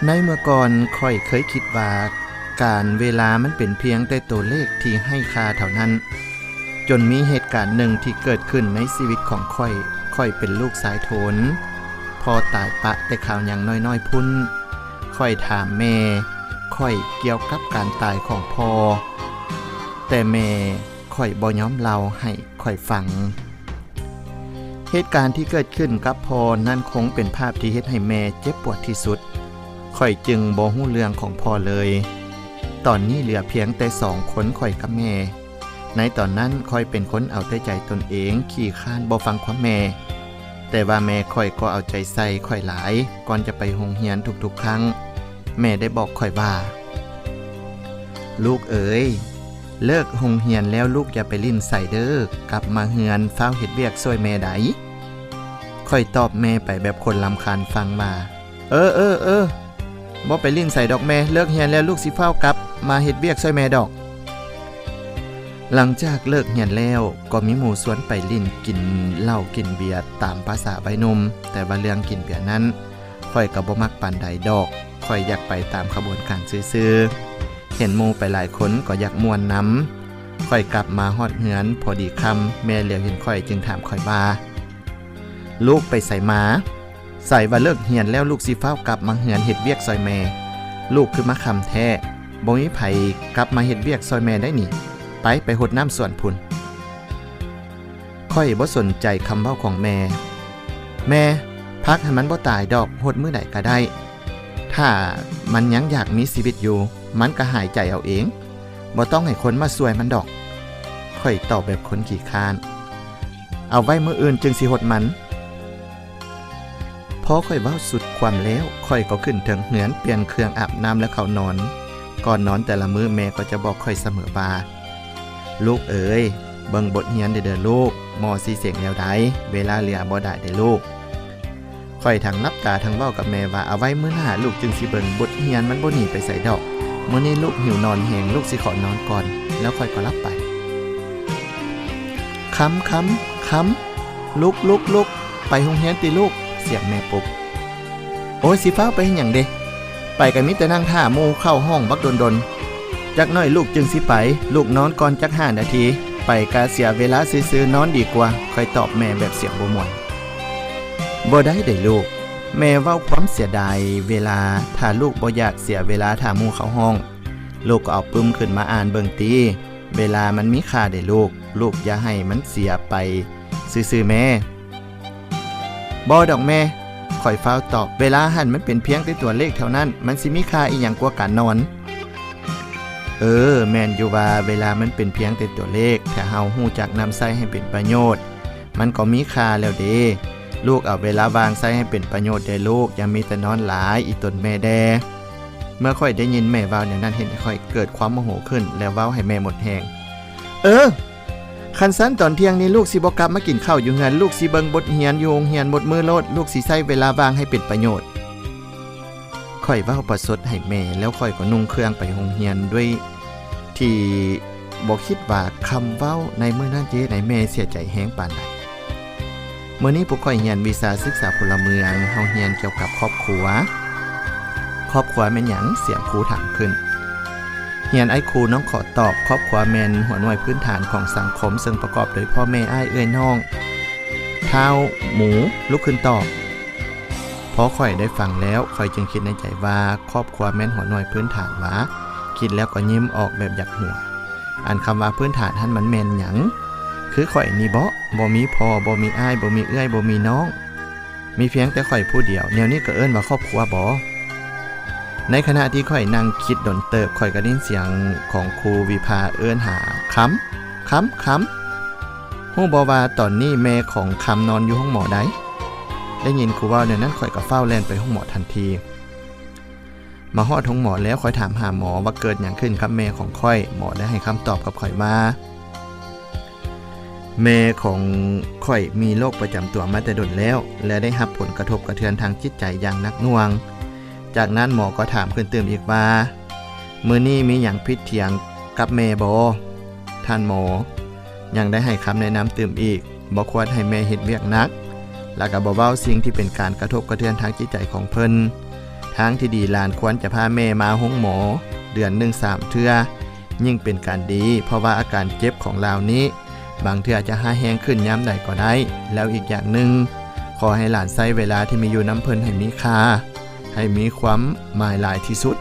ในเมื่อก่อนค่อยเคยคิดว่าการเวลามันเป็นเพียงแต่ตัวเลขที่ให้ค่าเท่านั้นจนมีเหตุการณ์หนึ่งที่เกิดขึ้นในชีวิตของค่อยเป็นลูกสายโถนพอตายปะแต่ข่าวอย่างน้อยๆพุ่นค่อยถามแม่ค่อยเกี่ยวกับการตายของพ่อแต่แม่ค่อยบ่ยอมเล่าให้ค่อยฟังเหตุการณ์ที่เกิดขึ้นกับพ่อนั่นคงเป็นภาพที่เฮ็ดให้แม่เจ็บปวดที่สุดค่อยจึงบ่ฮู้เรื่องของพ่อเลยตอนนี้เหลือเพียงแต่2 คนค่อยกับแม่ในตอนนั้นค่อยเป็นคนเอาแต่ใจตนเองขี้ค้านบ่ฟังความแม่แต่ว่าแม่ค่อยก็เอาใจใส่ค่อยหลายก่อนจะไปโรงเรียนทุกๆครั้งแม่ได้บอกค่อยว่าลูกเอ๋ยเลิกโรงเรียนแล้วลูกอย่าไปลิ้นใส่เด้อกลับมาเฮือนเฝ้าเฮ็ดเวียกช่วยแม่ได้ค่อยตอบแม่ไปแบบคนรำคาญฟังมาบ่ไปลิ้นใส่ดอกแม่เลิกเรียนแล้วลูกสิเฝ้ากลับมาเฮ็ดเวียกช่วยแม่ดอกหลังจากเลิกเรียนแล้วก็มีหมู่สวนไปลิ้นกินเหล้ากินเบียร์ตามภาษาวัยหนุ่มแต่ว่าเรื่องกินเบียร์นั้นค่อยก็บ่มักปานใดดอกค่อยอยากไปตามขบวนการซื่อๆเห็นหมู่ไปหลายคนก็อยากม่วนนำค่อยกลับมาฮอดเฮือนพอดีค่ำแม่เหลียวเห็นค่อยจึงถามค่อยว่าลูกไปใส่มาใส่ว่าเลิกเรียนแล้วลูกสิเฝ้ากลับมาเฮือนเฮ็ดเวียกซอยแม่ลูกคือมาคำแท้บ่มีไผกลับมาเฮ็ดเวียกซอยแม่ได้นี่ไปหดน้ำส่วนพุ่นค่อยบ่สนใจคำเว้าของแม่พักให้มันบ่ตายดอกหดมื้อใดก็ได้ถ้ามันยังอยากมีชีวิตอยู่มันก็หายใจเอาเองบ่ต้องให้คนมาช่วยมันดอกค่อยตอบแบบคนขี้ค้านเอาไว้มื้ออื่นจึงสิหดมันพอค่อยเว้าสุดความแล้วค่อยก็ขึ้นถึงเหือนเปลี่ยนเครื่องอาบน้ำและเข้านอนก่อนนอนแต่ละมื้อแม่ก็จะบอกค่อยเสมอว่าลูกเอ๋ยเบิ่งบทเรียนเด้อลูกม.4 เสียงแล้วใดเวลาเหลือบ่ได้เด้อลูกค่อยทั้งนับตาทั้งเว้ากับแม่ว่าเอาไว้มื้อหน้าลูกจึงสิเบิ่งบทเรียนมันบ่หนีไปไสดอกมื้อนี้ลูกหิวนอนแฮงลูกสิขอนอนก่อนแล้วค่อยก็หลับไปค้ำลุกไปโรงเรียนติลูกเสียงแม่ปลุกโอ้ยสิฟ้าไปเฮ็ดหยังเด้ไปก็มีแต่นั่งท่าหมู่เข้าห้องบักดนจักน้อยลูกจึงสิไปลูกนอนก่อนจัก5 นาทีไปกะเสียเวลาซื่อๆนอนดีกว่าค่อยตอบแม่แบบเสียงบ่ม่วนบ่ได้เด้ลูกแม่เว้าความเสียดายเวลาถ้าลูกบ่อยากเสียเวลาท่าหมู่เข้าห้องลูกก็เอาปึ้มขึ้นมาอ่านเบิ่งติเวลามันมีค่าเด้ลูกอย่าให้มันเสียไปซื่อๆแม่บ่ดอกแม่ค่อยฟ้าวตอบเวลาหันมันเป็นเพียงแต่ตัวเลขเท่านั้นมันสิมีค่าอีหยังกว่าการนอนแม่นอยู่ว่าเวลามันเป็นเพียงแต่ตัวเลขถ้าเฮาฮู้จักนำใช้ให้เป็นประโยชน์มันก็มีค่าแล้วเด้ลูกเอาเวลาวางใช้ให้เป็นประโยชน์ได้ลูกอย่ามีแต่นอนหลายอีตนแม่แดเมื่อค่อยได้ยินแม่เว้าอย่างนั้นเห็นค่อยเกิดความโมโหขึ้นแล้วเว้าให้แม่หมดแรงคันซั้นตอนเที่ยงนี้ลูกสิบ่กลับมากินข้าวอยู่เฮือนลูกสิเบิ่งบทเรียนอยู่โรงเรียนหมดมื้อโลดลูกสิใช้เวลาว่างให้เป็นประโยชน์ค่อยเว้าประชดให้แม่แล้วค่อยก็นุ่งเครื่องไปโรงเรียนด้วยที่บ่คิดว่าคำเว้าในมื้อนั้นจะเฮ็ดให้แม่เสียใจแฮงปานใดมื้อนี้พวกค่อยเรียนวิชาศึกษาพลเมืองเฮาเรียนเกี่ยวกับครอบครัวแม่นหยังเสียงครูถามขึ้นเรียนไอ้ครูน้องขอตอบครอบครัวแม่นหัวหน่วยพื้นฐานของสังคมซึ่งประกอบโดยพ่อแม่อ้ายเอื้อยน้องเท้าหมูลุกขึ้นตอบพอค่อยได้ฟังแล้วค่อยจึงคิดในใจว่าครอบครัวแม่นหัวหน่วยพื้นฐานวะคิดแล้วก็ยิ้มออกแบบอยากหัวอันคำว่าพื้นฐานท่านมันแม่นหยังคือข่อยนี่บ่มีพ่อบ่มีอ้ายบ่มีเอื้อยบ่มีน้องมีเพียงแต่ข่อยผู้เดียวแนวนี้ก็เอิ้นว่าครอบครัวบ่ในขณะที่ข่อยนั่งคิดดนเติบข่อยก็ได้ยินเสียงของครูวิภาเอิ้นหาคำฮู้บ่ว่าตอนนี้แม่ของคำนอนอยู่ห้องหมอใดได้ยินครูเว้าเนี่ยนั้นข่อยก็เฝ้าแล่นไปห้องหมอทันทีมาฮอดห้องหมอแล้วค่อยถามหาหมอว่าเกิดหยังขึ้นครับแม่ของค่อยหมอได้ให้คำตอบกับข่อยว่าแม่ของค่อยมีโรคประจำตัวมาแต่ดนแล้วและได้รับผลกระทบกระเทือนทางจิตใจอย่างหนักหน่วงจากนั้นหมอก็ถามขึ้นเติมอีกว่ามื้อนี้มีหยังผิดเถียงกับแม่บ่ท่านหมอยังได้ให้คำแนะนำเติมอีกบ่ควรให้แม่เฮ็ดเวียกหนักแล้วก็บ่เว้าสิ่งที่เป็นการกระทบกระเทือนทางจิตใจของเพิ่น ทางที่ดีหลานควรจะพาแม่มาห้องหมอเดือนหนึ่ง3 เทื่อยิ่งเป็นการดีเพราะว่าอาการเจ็บของเรานี้บางเทื่อจะหาแห้งขึ้นย้ำใดก็ได้แล้วอีกอย่างหนึ่งขอให้หลานใช้เวลาที่มีอยู่น้ำเพิ่นให้มีค่าให้มีความหมายหลายที่สุด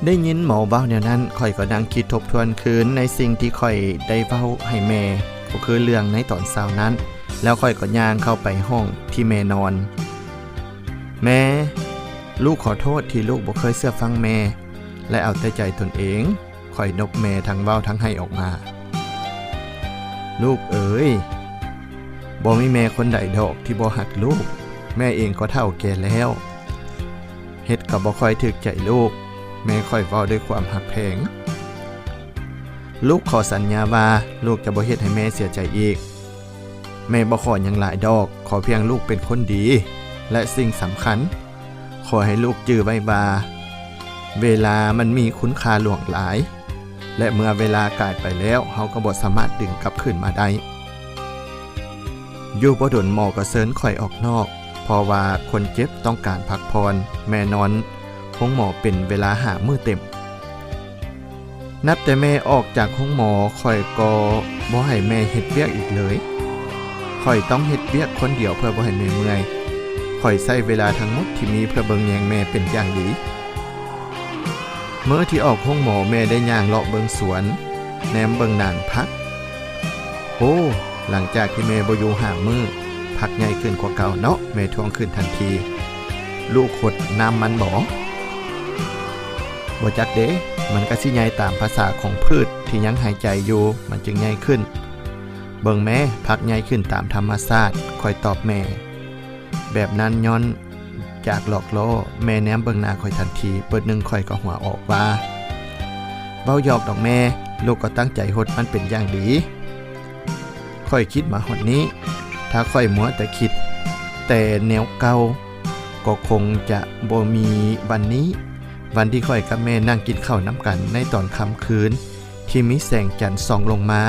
ได้ยินหมอเว้าแนวนั้นข่อยก็นั่งคิดทบทวนคืนในสิ่งที่ข่อยได้เว้าให้แม่ก็คือเรื่องในตอนเช้านั้นแล้วข่อยก็ย่างเข้าไปห้องที่แม่นอนแม่ลูกขอโทษที่ลูกบ่เคยเชื่อฟังแม่และเอาแต่ใจตนเองข่อยนบแม่ทั้งเว้าทั้งให้ออกมาลูกเอ๋ยบ่มีแม่คนใดดอกที่บ่หักลูกแม่เองก็เฒ่าแก่แล้วเฮ็ดก็บ่ค่อยถึกใจลูกแม่ค่อยเว้าด้วยความหักแพงลูกขอสัญญาว่าลูกจะบ่เฮ็ดให้แม่เสียใจอีกแม่บ่ขอหยังหลายดอกขอเพียงลูกเป็นคนดีและสิ่งสำคัญขอให้ลูกจื้อไว้ว่าเวลามันมีคุณค่าหลวงหลายและเมื่อเวลากลายไปแล้วเฮาก็บ่สามารถดึงกลับคืนมาได้อยู่บ่ดนหมอก็เชิญข่อยออกนอกเพราะว่าคนเจ็บต้องการพักผ่อนแม่นอนห้องหมอเป็นเวลา5 มื้อเต็มนับแต่แม่ออกจากห้องหมอข่อยก็บ่ให้แม่เฮ็ดเวียกอีกเลยข่อยต้องเฮ็ดเวียกคนเดียวเพื่อบ่ให้แม่เมื่อยข่อยใช้เวลาทั้งหมดที่มีเพื่อเบิ่งแยงแม่เป็นอย่างดีเมื่อที่ออกห้องหมอแม่ได้ย่างเลาะเบิ่งสวนแนมเบิ่งนานพักโอ้หลังจากที่แม่บ่อยู่5 มื้อพักใหญ่ขึ้นกว่าเก่าเนาะแม่ทวงขึ้นทันทีลูกขดน้ำมันบ่จักเด้มันก็สิใหญ่ตามภาษาของพืชที่ยังหายใจอยู่มันจึงใหญ่ขึ้นเบิ่งแม่พักใหญ่ขึ้นตามธรรมชาติค่อยตอบแม่แบบนั้นย้อนจากหลอกล้อแม่แนมเบิ่งหน้าค่อยทันทีเปิดนึงค่อยก็หัวออกว่าเว้าหยอกดอกแม่ลูกก็ตั้งใจหดมันเป็นอย่างดีค่อยคิดมาหดนี้ถ้าค่อยมัวแต่คิดแต่แนวเก่าก็คงจะบ่มีวันนี้วันที่ค่อยกับแม่นั่งกินข้าวน้ำกันในตอนค่ำคืนที่มีแสงจันทร์ส่องลงมา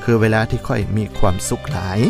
คือเวลาที่ค่อยมีความสุขหลาย